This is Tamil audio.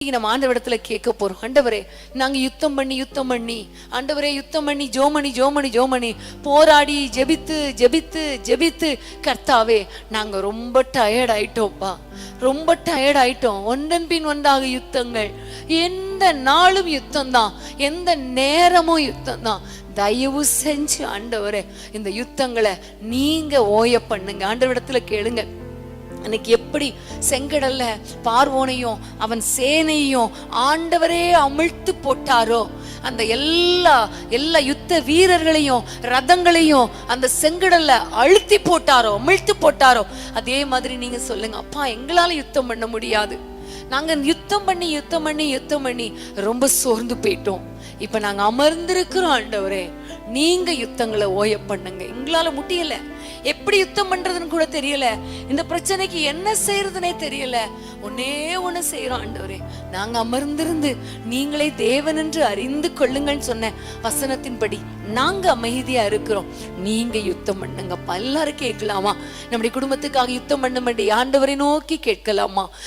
நம்ம ஆண்டவரிடத்துல கேட்க போறோம். ஆண்டவரே, நாங்க யுத்தம் பண்ணி ஆண்டவரே, யுத்தம் பண்ணி ஜோமணி போராடி ஜெபித்து கர்த்தாவே, நாங்க ரொம்ப டயர்ட் ஆயிட்டோம்ப்பா, ரொம்ப டயர்ட் ஆயிட்டோம். ஒன்றன் பின் ஒன்றாக யுத்தங்கள், எந்த நாளும் யுத்தம் தான், எந்த நேரமும் யுத்தம் தான். தயவு செஞ்சு ஆண்டவரே, இந்த யுத்தங்களை நீங்க ஓய பண்ணுங்க. ஆண்டவரிடத்துல கேளுங்க. அன்னைக்கு எப்படி செங்கடல்ல பார்வோனையும் அவன் சேனையும் ஆண்டவரே அமிழ்த்து போட்டாரோ, அந்த எல்லா யுத்த வீரர்களையும் ரதங்களையும் அந்த செங்கடல்ல அமிழ்த்து போட்டாரோ, அதே மாதிரி நீங்க சொல்லுங்க, அப்பா எங்களால யுத்தம் பண்ண முடியாது, நாங்க யுத்தம் பண்ணி ரொம்ப சோர்ந்து போயிட்டோம், இப்ப நாங்க அமர்ந்திருக்கிறோம், ஆண்டவரே நீங்க யுத்தங்களை ஓய பண்ணுங்க. எங்களால முடியல, எப்படி யுத்தம் பண்றதுன்னு கூட தெரியல, இந்த பிரச்சனைக்கு என்ன செய்யறதுனே தெரியல. ஒண்ணு செய்யறோம் ஆண்டவரே, நாங்க அமர்ந்திருந்து நீங்களே தேவன் என்று அறிந்து கொள்ளுங்கன்னு சொன்ன வசனத்தின்படி நாங்க அமைதியா இருக்கிறோம். நீங்க யுத்தம் பண்ணுங்கப்பா. எல்லாரும் கேட்கலாமா? நம்முடைய குடும்பத்துக்காக யுத்தம் பண்ணும்படி ஆண்டவரை நோக்கி கேட்கலாமா?